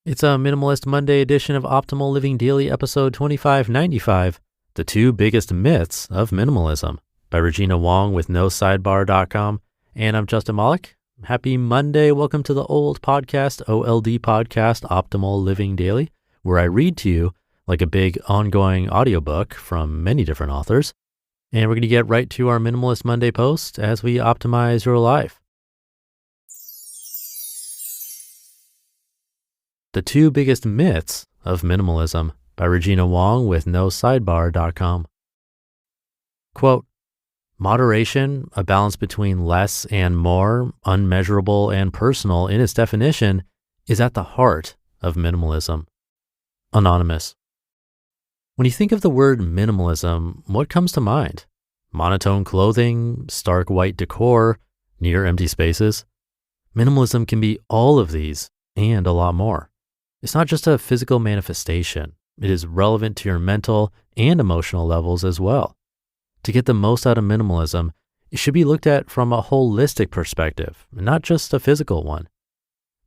It's a Minimalist Monday edition of Optimal Living Daily, episode 2595, The Two Biggest Myths of Minimalism, by Regina Wong with NoSidebar.com. And I'm Justin Malik. Happy Monday. Welcome to the old podcast, OLD podcast, Optimal Living Daily, where I read to you like a big ongoing audiobook from many different authors. And we're going to get right to our Minimalist Monday post as we optimize your life. The Two Biggest Myths of Minimalism, by Regina Wong with NoSidebar.com. Quote, moderation, a balance between less and more, unmeasurable and personal in its definition, is at the heart of minimalism. Anonymous. When you think of the word minimalism, what comes to mind? Monotone clothing, stark white decor, near empty spaces? Minimalism can be all of these and a lot more. It's not just a physical manifestation. It is relevant to your mental and emotional levels as well. To get the most out of minimalism, it should be looked at from a holistic perspective, not just a physical one.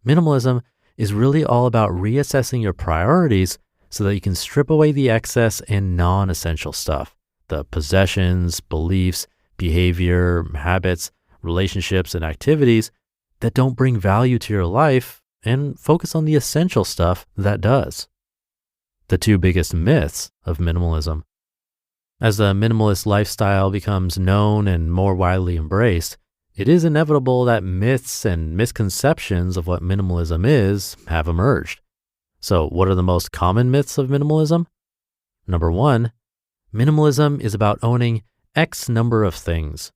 Minimalism is really all about reassessing your priorities so that you can strip away the excess and non-essential stuff, the possessions, beliefs, behavior, habits, relationships, and activities that don't bring value to your life, and focus on the essential stuff that does. The two biggest myths of minimalism. As the minimalist lifestyle becomes known and more widely embraced, it is inevitable that myths and misconceptions of what minimalism is have emerged. So what are the most common myths of minimalism? Number one, minimalism is about owning X number of things.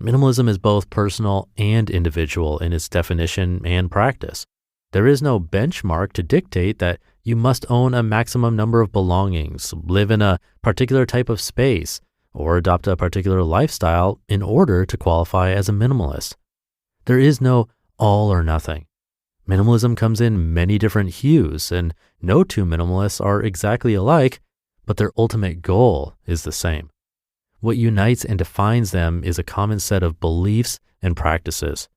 Minimalism is both personal and individual in its definition and practice. There is no benchmark to dictate that you must own a maximum number of belongings, live in a particular type of space, or adopt a particular lifestyle in order to qualify as a minimalist. There is no all or nothing. Minimalism comes in many different hues, and no two minimalists are exactly alike, but their ultimate goal is the same. What unites and defines them is a common set of beliefs and practices.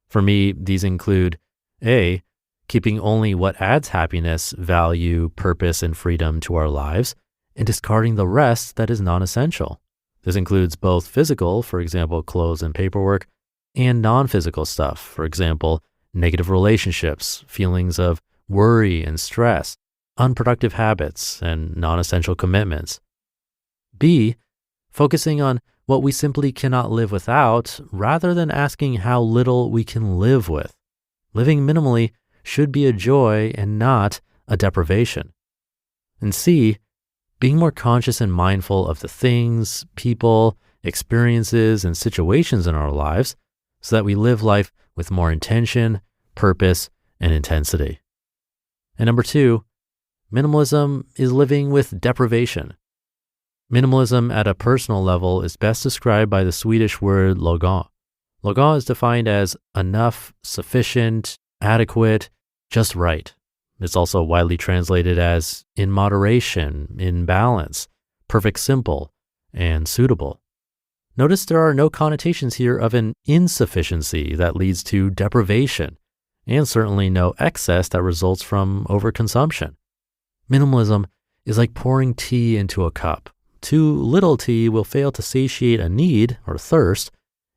For me, these include A, keeping only what adds happiness, value, purpose, and freedom to our lives, and discarding the rest that is non-essential. This includes both physical, for example, clothes and paperwork, and non-physical stuff, for example, negative relationships, feelings of worry and stress, unproductive habits, and non-essential commitments. B, focusing on what we simply cannot live without, rather than asking how little we can live with. Living minimally should be a joy and not a deprivation. And C, being more conscious and mindful of the things, people, experiences, and situations in our lives so that we live life with more intention, purpose, and intensity. And number two, minimalism is living with deprivation. Minimalism at a personal level is best described by the Swedish word lagom. Lagom is defined as enough, sufficient, adequate, just right. It's also widely translated as in moderation, in balance, perfect simple, and suitable. Notice there are no connotations here of an insufficiency that leads to deprivation, and certainly no excess that results from overconsumption. Minimalism is like pouring tea into a cup. Too little tea will fail to satiate a need or thirst,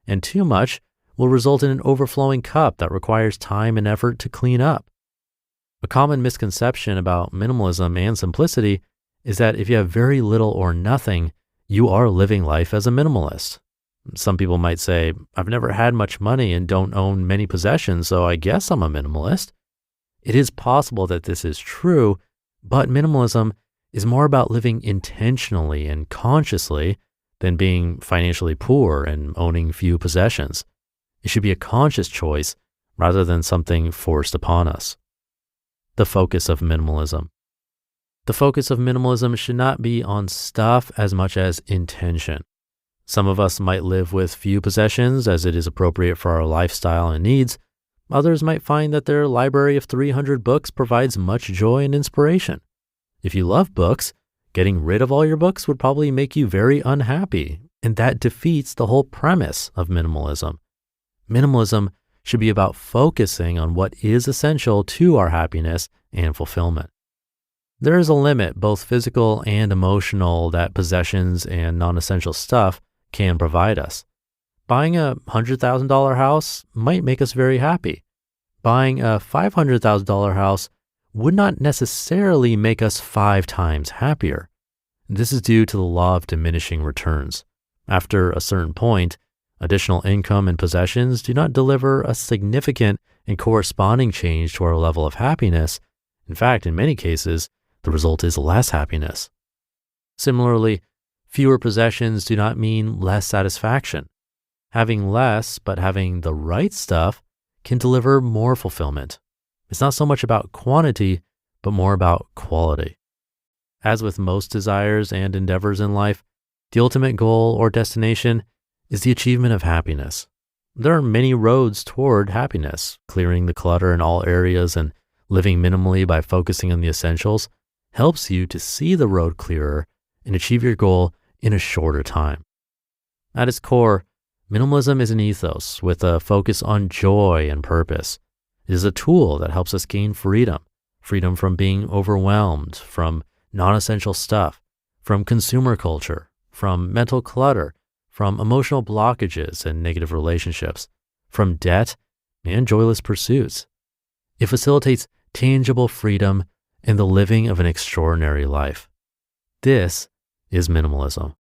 and too much will result in an overflowing cup that requires time and effort to clean up. A common misconception about minimalism and simplicity is that if you have very little or nothing, you are living life as a minimalist. Some people might say, I've never had much money and don't own many possessions, so I guess I'm a minimalist. It is possible that this is true, but minimalism is more about living intentionally and consciously than being financially poor and owning few possessions. It should be a conscious choice rather than something forced upon us. The focus of minimalism. The focus of minimalism should not be on stuff as much as intention. Some of us might live with few possessions as it is appropriate for our lifestyle and needs. Others might find that their library of 300 books provides much joy and inspiration. If you love books, getting rid of all your books would probably make you very unhappy, and that defeats the whole premise of minimalism. Minimalism should be about focusing on what is essential to our happiness and fulfillment. There is a limit, both physical and emotional, that possessions and non-essential stuff can provide us. Buying a $100,000 house might make us very happy. Buying a $500,000 house would not necessarily make us 5 times happier. This is due to the law of diminishing returns. After a certain point, additional income and possessions do not deliver a significant and corresponding change to our level of happiness. In fact, in many cases, the result is less happiness. Similarly, fewer possessions do not mean less satisfaction. Having less, but having the right stuff can deliver more fulfillment. It's not so much about quantity, but more about quality. As with most desires and endeavors in life, the ultimate goal or destination is the achievement of happiness. There are many roads toward happiness. Clearing the clutter in all areas and living minimally by focusing on the essentials helps you to see the road clearer and achieve your goal in a shorter time. At its core, minimalism is an ethos with a focus on joy and purpose. It is a tool that helps us gain freedom from being overwhelmed, from non-essential stuff, from consumer culture, from mental clutter, from emotional blockages and negative relationships, from debt and joyless pursuits. It facilitates tangible freedom and the living of an extraordinary life. This is minimalism.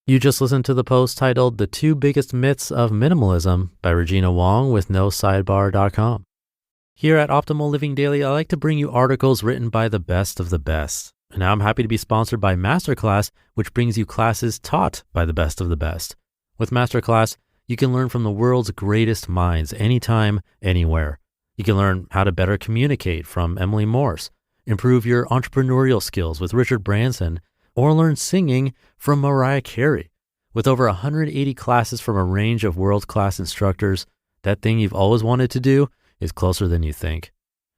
You just listened to the post titled The 2 Biggest Myths of Minimalism by Regina Wong with NoSidebar.com. Here at Optimal Living Daily, I like to bring you articles written by the best of the best. And now I'm happy to be sponsored by Masterclass, which brings you classes taught by the best of the best. With Masterclass, you can learn from the world's greatest minds anytime, anywhere. You can learn how to better communicate from Emily Morse, improve your entrepreneurial skills with Richard Branson, or learn singing from Mariah Carey. With over 180 classes from a range of world-class instructors, that thing you've always wanted to do is closer than you think.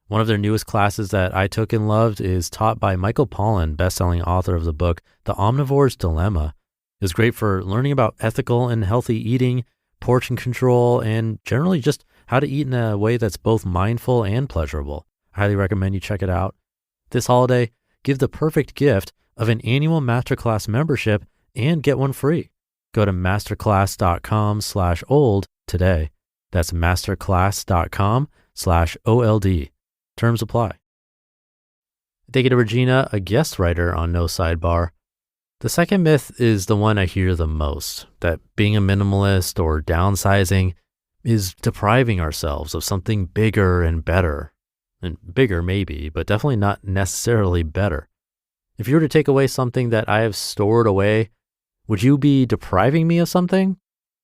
One of their newest classes that I took and loved is taught by Michael Pollan, best-selling author of the book, The Omnivore's Dilemma. It's great for learning about ethical and healthy eating, portion control, and generally just how to eat in a way that's both mindful and pleasurable. I highly recommend you check it out. This holiday, give the perfect gift of an annual Masterclass membership and get one free. Go to masterclass.com/old today. That's masterclass.com/OLD. Terms apply. Thank you to Regina, a guest writer on No Sidebar. The second myth is the one I hear the most, that being a minimalist or downsizing is depriving ourselves of something bigger and better. And bigger maybe, but definitely not necessarily better. If you were to take away something that I have stored away, would you be depriving me of something?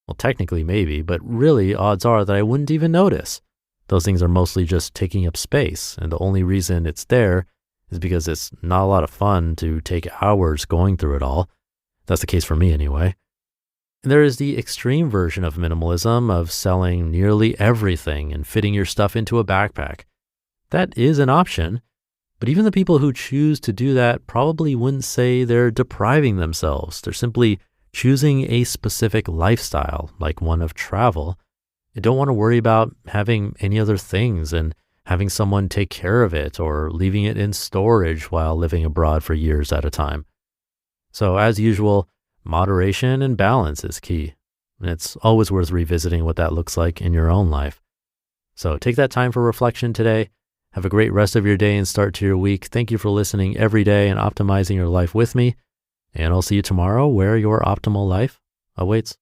Well, technically maybe, but really odds are that I wouldn't even notice. Those things are mostly just taking up space, and the only reason it's there is because it's not a lot of fun to take hours going through it all. That's the case for me anyway. And there is the extreme version of minimalism of selling nearly everything and fitting your stuff into a backpack. That is an option. But even the people who choose to do that probably wouldn't say they're depriving themselves. They're simply choosing a specific lifestyle, like one of travel. They don't want to worry about having any other things and having someone take care of it or leaving it in storage while living abroad for years at a time. So as usual, moderation and balance is key. And it's always worth revisiting what that looks like in your own life. So take that time for reflection today. Have a great rest of your day and start to your week. Thank you for listening every day and optimizing your life with me. And I'll see you tomorrow where your optimal life awaits.